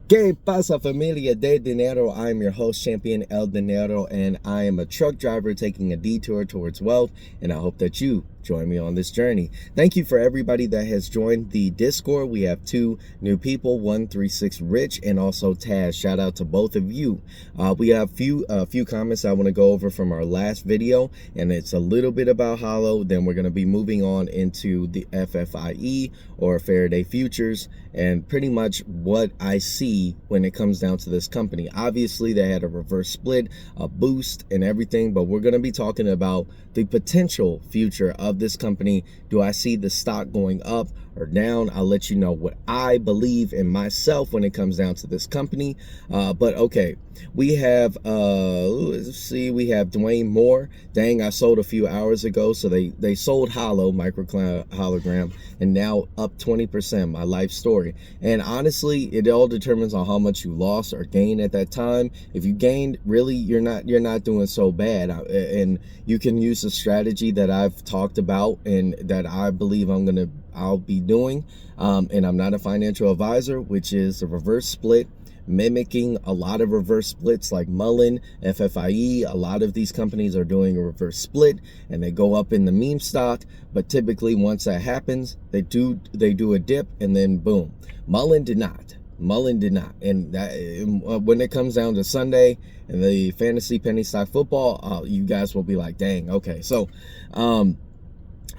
¿Qué pasa, familia de dinero? I am your host, Champion El Dinero, and I am a truck driver taking a detour towards wealth, and I hope that you join me on this journey. Thank you for everybody that has joined the Discord. We have 2 new people, 136 Rich and also Taz. Shout out to both of you. We have a few comments I want to go over from our last video, and it's a little bit about Hollow. Then we're going to be moving on into the FFIE or Faraday futures, and pretty much what I see when it comes down to this company. Obviously, they had a reverse split, a boost, and everything, but we're going to be talking about the potential future of this company. Do I see the stock going up or down? I'll let you know what I believe in myself when it comes down to this company. But okay, we have let's see, we have Dwayne Moore. Dang, I sold a few hours ago. So they sold Hollow microcloud hologram, and now up 20%. My life story. And honestly, it all determines on how much you lost or gained at that time. If you gained, really, you're not doing so bad. And you can use the strategy that I've talked about and that I believe I'll be doing. And I'm not a financial advisor, which is a reverse split, mimicking a lot of reverse splits like Mullen, FFIE. A lot of these companies are doing a reverse split and they go up in the meme stock, but typically once that happens, they do a dip and then boom. Mullen did not. And that, when it comes down to Sunday and the fantasy penny stock football, you guys will be like, dang, okay. So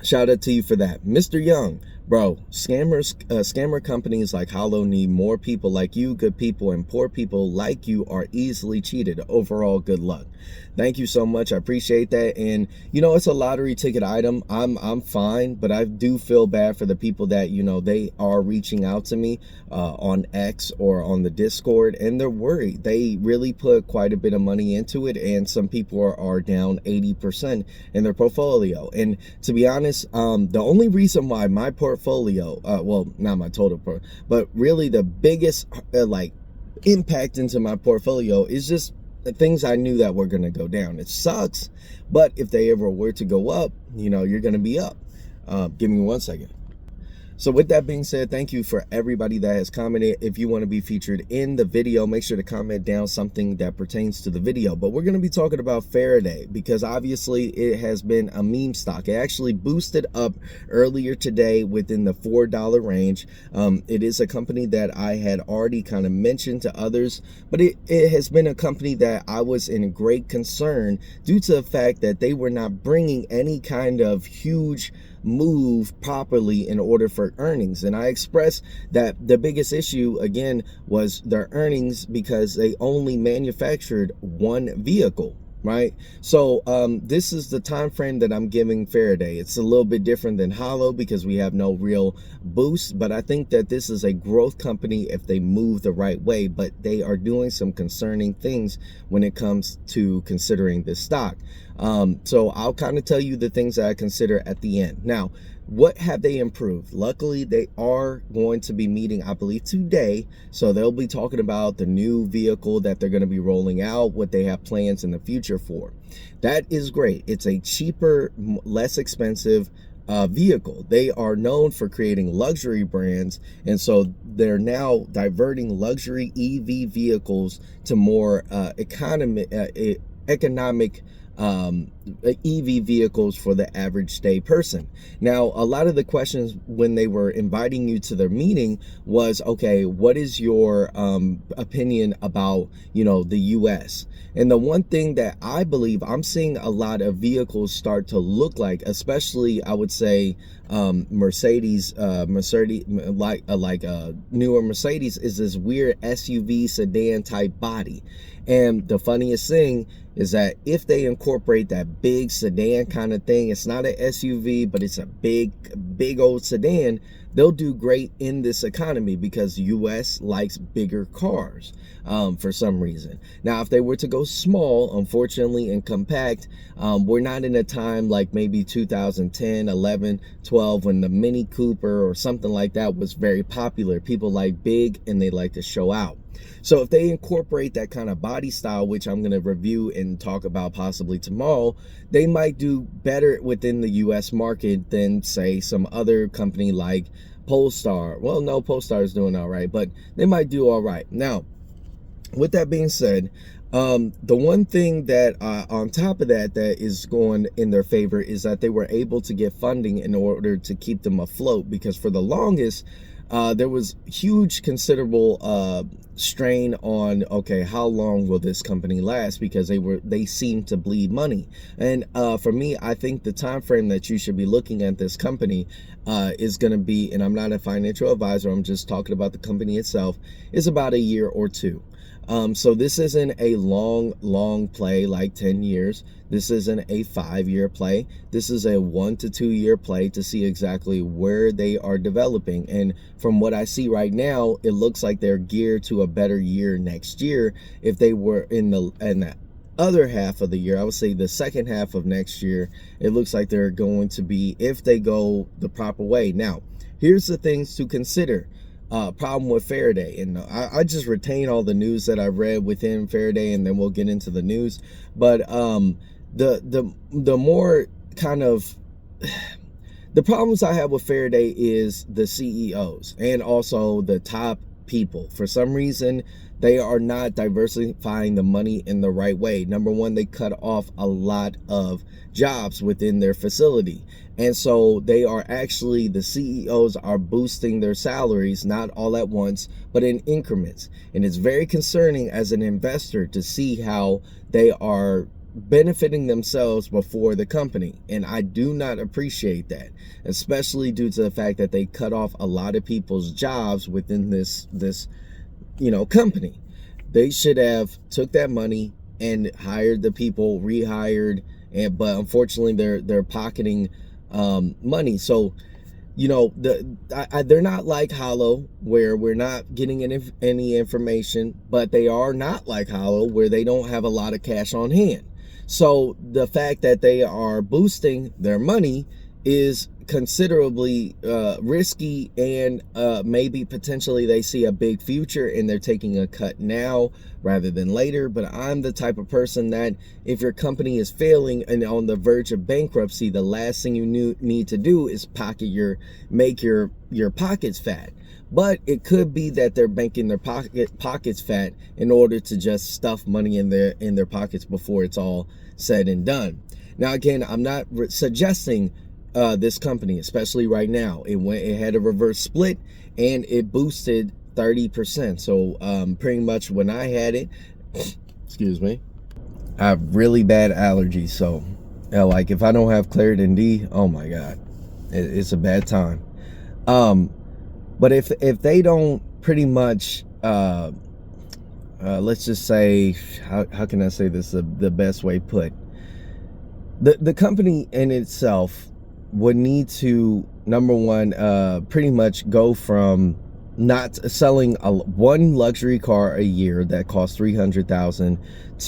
shout out to you for that. Mr. Young, bro, scammer companies like Hollow need more people like you. Good people and poor people like you are easily cheated. Overall, good luck. Thank you so much. I appreciate that. And you know, it's a lottery ticket item. I'm fine, but I do feel bad for the people that, you know, they are reaching out to me on X or on the Discord, and they're worried. They really put quite a bit of money into it, and some people are down 80% in their portfolio. And to be honest, the only reason why my portfolio, well, not my total, but really the biggest like impact into my portfolio is just the things I knew that were going to go down. It sucks, but if they ever were to go up, you know, you're going to be up. Give me 1 second. So with that being said, thank you for everybody that has commented. If you want to be featured in the video, make sure to comment down something that pertains to the video. But we're going to be talking about Faraday because obviously it has been a meme stock. It actually boosted up earlier today within the $4 range. It is a company that I had already kind of mentioned to others, but it has been a company that I was in great concern due to the fact that they were not bringing any kind of huge move properly in order for earnings. And I expressed that the biggest issue again was their earnings because they only manufactured one vehicle, right? So this is the time frame that I'm giving Faraday. It's a little bit different than Hollow because we have no real boost, but I think that this is a growth company if they move the right way, but they are doing some concerning things when it comes to considering this stock. So I'll kind of tell you the things that I consider at the end. Now, what have they improved? Luckily, they are going to be meeting, I believe, today. So they'll be talking about the new vehicle that they're going to be rolling out, what they have plans in the future for. That is great. It's a cheaper, less expensive vehicle. They are known for creating luxury brands, and so they're now diverting luxury EV vehicles to more economic EV vehicles for the average day person. Now, a lot of the questions when they were inviting you to their meeting was, okay, what is your opinion about, you know, the US? And the one thing that I believe I'm seeing a lot of vehicles start to look like, especially I would say Mercedes, newer Mercedes, is this weird SUV sedan type body. And the funniest thing is that if they incorporate that big sedan kind of thing, it's not an SUV, but it's a big old sedan, they'll do great in this economy because US likes bigger cars for some reason. Now, if they were to go small, unfortunately, and compact, we're not in a time like maybe 2010, 11, 12, when the Mini Cooper or something like that was very popular. People like big and they like to show out. So if they incorporate that kind of body style, which I'm going to review and talk about possibly tomorrow, they might do better within the US market than, say, some other company like Polestar. Well, no, Polestar is doing all right, but they might do all right. Now, with that being said, the one thing that on top of that is going in their favor is that they were able to get funding in order to keep them afloat, because for the longest there was huge considerable strain on, okay, how long will this company last, because they seem to bleed money. And for me, I think the time frame that you should be looking at this company is going to be, and I'm not a financial advisor, I'm just talking about the company itself, is about a year or two. So this isn't a long play like 10 years. This isn't a 5-year play. This is a 1 to 2 year play to see exactly where they are developing. And from what I see right now, it looks like they're geared to a better year next year. If they were in the other half of the year, I would say the second half of next year, it looks like they're going to be, if they go the proper way. Now, here's the things to consider. Problem with Faraday, and I just retain all the news that I've read within Faraday, and then we'll get into the news. But the more kind of the problems I have with Faraday is the CEOs and also the top people. For some reason, they are not diversifying the money in the right way. Number one, they cut off a lot of jobs within their facility. And so they are actually, the CEOs are boosting their salaries, not all at once, but in increments. And it's very concerning as an investor to see how they are benefiting themselves before the company. And I do not appreciate that, especially due to the fact that they cut off a lot of people's jobs within this company. They should have took that money and hired the people, rehired, but unfortunately they're pocketing money. So they're not like Hollow, where we're not getting any information, but they are not like Hollow, where they don't have a lot of cash on hand. So the fact that they are boosting their money is considerably risky, and maybe potentially they see a big future and they're taking a cut now rather than later. But I'm the type of person that if your company is failing and on the verge of bankruptcy, the last thing you need to do is make your pockets fat. But it could be that they're making their pockets fat in order to just stuff money in their pockets before it's all said and done. Now, again, I'm not suggesting this company, especially right now. It had a reverse split and it boosted 30%. So pretty much when I had it, excuse me, I have really bad allergies. So like if I don't have Claritin D, oh my God, it's a bad time. But if they don't pretty much, let's just say, how can I say this the best way put? The company in itself would need to, number one, pretty much go from not selling one luxury car a year that costs $300,000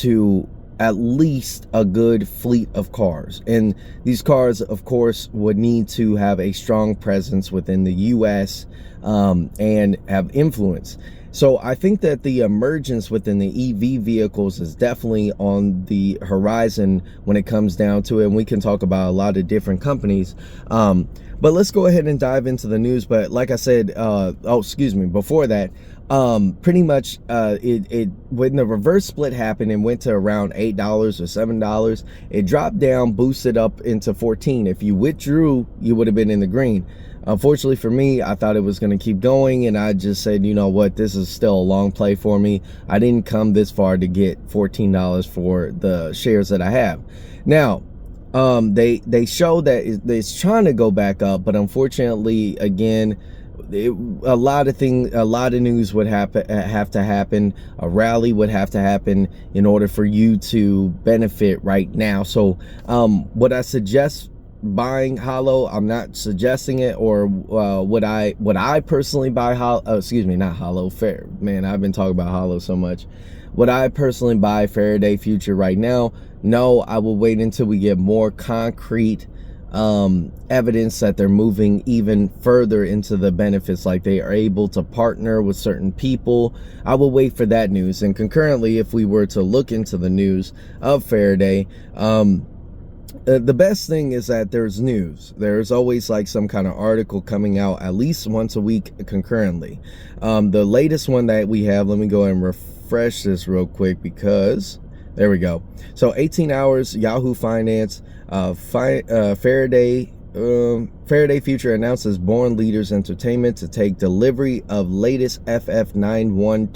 to at least a good fleet of cars. And these cars, of course, would need to have a strong presence within the US and have influence. So I think that the emergence within the EV vehicles is definitely on the horizon when it comes down to it. And we can talk about a lot of different companies. But let's go ahead and dive into the news. But like I said, before that, pretty much when the reverse split happened and went to around $8 or $7, it dropped down, boosted up into 14. If you withdrew, you would have been in the green. Unfortunately for me, I thought it was going to keep going, and I just said, you know what, this is still a long play for me. I didn't come this far to get $14 for the shares that I have. Now, they show that it's trying to go back up, but unfortunately, again, a lot of news would have to happen. A rally would have to happen in order for you to benefit right now. So what I suggest buying Hollow, I'm not suggesting it, or would I personally buy Hollow? Fair, man, I've been talking about Hollow so much. Would I personally buy Faraday Future right now? No, I will wait until we get more concrete evidence that they're moving even further into the benefits, like they are able to partner with certain people. I will wait for that news. And concurrently, if we were to look into the news of Faraday, The best thing is that there's news. There's always like some kind of article coming out at least once a week concurrently. The latest one that we have, let me go and refresh this real quick because there we go. So 18 hours, Yahoo Finance, Faraday Future announces Born Leaders Entertainment to take delivery of latest FF91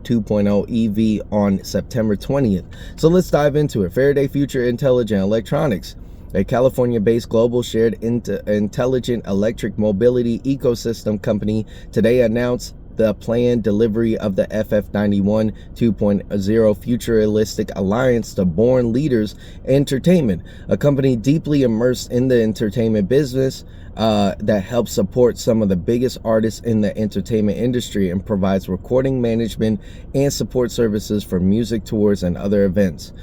2.0 EV on September 20th. So let's dive into it. Faraday Future Intelligent Electronics, a California-based global shared intelligent electric mobility ecosystem company, today announced the planned delivery of the FF91 2.0 Futuristic Alliance to Born Leaders Entertainment, a company deeply immersed in the entertainment business that helps support some of the biggest artists in the entertainment industry and provides recording management and support services for music tours and other events.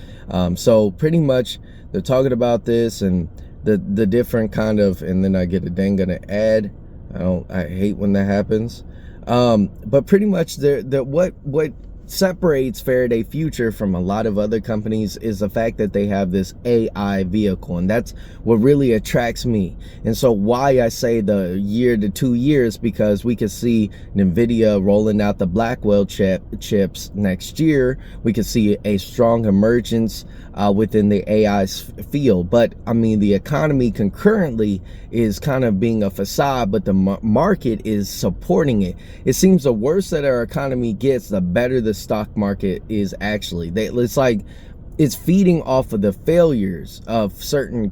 So pretty much they're talking about this and the different kind of, and then I get a dang gonna ad. I hate when that happens. But pretty much what separates Faraday Future from a lot of other companies is the fact that they have this AI vehicle, and that's what really attracts me. And so why I say the year to 2 years, because we could see NVIDIA rolling out the Blackwell chips next year. We could see a strong emergence within the AI field. But I mean, the economy concurrently is kind of being a facade, but the market is supporting it. It seems the worse that our economy gets, the better the stock market is actually. It's like it's feeding off of the failures of certain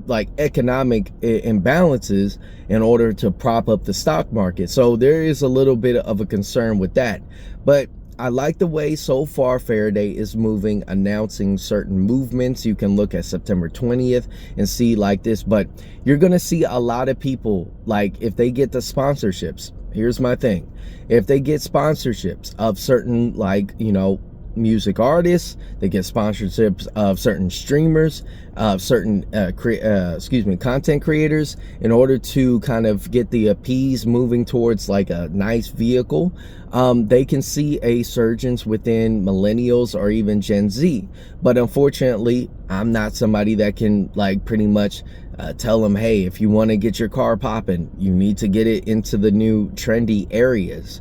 like economic imbalances in order to prop up the stock market. So there is a little bit of a concern with that. But I like the way so far Faraday is moving, announcing certain movements. You can look at September 20th and see like this, but you're going to see a lot of people, like if they get the sponsorships, here's my thing. If they get sponsorships of certain, like, you know, music artists, they get sponsorships of certain streamers, certain content creators, in order to kind of get the appease moving towards like a nice vehicle. They can see a surgence within millennials or even Gen Z. But unfortunately, I'm not somebody that can like pretty much tell them, hey, if you want to get your car popping, you need to get it into the new trendy areas.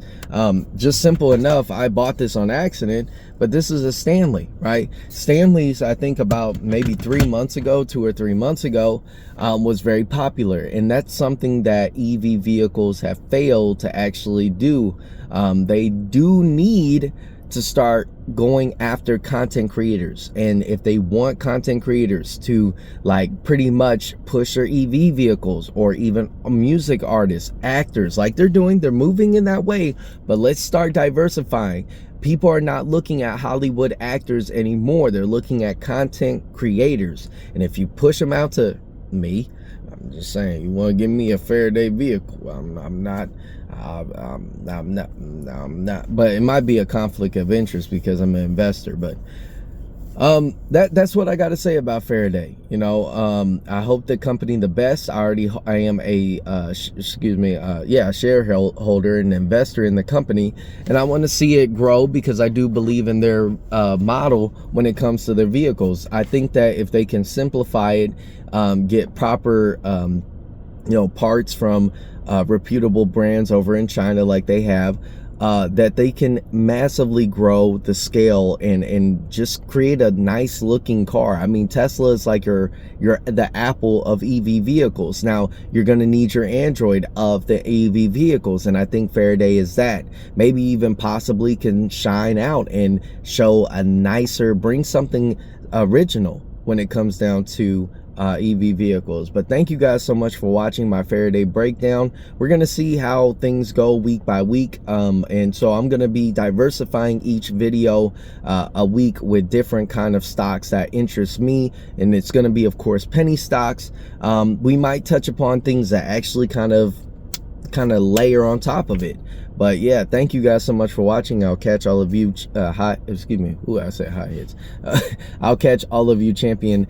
Just simple enough, I bought this on accident, but this is a Stanley, right? Stanley's, I think about maybe 2 or 3 months ago, was very popular. And that's something that EV vehicles have failed to actually do. They do need to start going after content creators, and if they want content creators to like pretty much push their EV vehicles, or even music artists, actors, like they're moving in that way. But let's start diversifying. People are not looking at Hollywood actors anymore. They're looking at content creators. And if you push them out to me, I'm just saying, you want to give me a Faraday vehicle, I'm not, but it might be a conflict of interest because I'm an investor. But that's what I got to say about Faraday. You know, I hope the company the best. I am a shareholder and investor in the company, and I want to see it grow because I do believe in their model when it comes to their vehicles. I think that if they can simplify it, get proper parts from reputable brands over in China like they have, that they can massively grow the scale and just create a nice looking car. I mean, Tesla is like the Apple of EV vehicles. Now you're going to need your Android of the EV vehicles, and I think Faraday is that. Maybe even possibly can shine out and show a nicer, bring something original when it comes down to EV vehicles. But thank you guys so much for watching my Faraday breakdown. We're going to see how things go week by week, and so I'm going to be diversifying each video a week with different kind of stocks that interest me, and it's going to be, of course, penny stocks. We might touch upon things that actually kind of layer on top of it. But yeah, thank you guys so much for watching. I'll catch all of you I'll catch all of you champion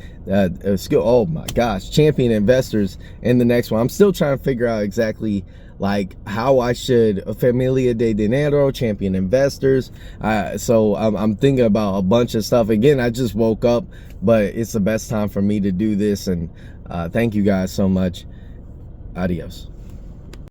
investors in the next one. I'm still trying to figure out exactly like how I should Familia de Dinero, champion investors. So I'm thinking about a bunch of stuff. Again, I just woke up, but it's the best time for me to do this. And thank you guys so much. Adios.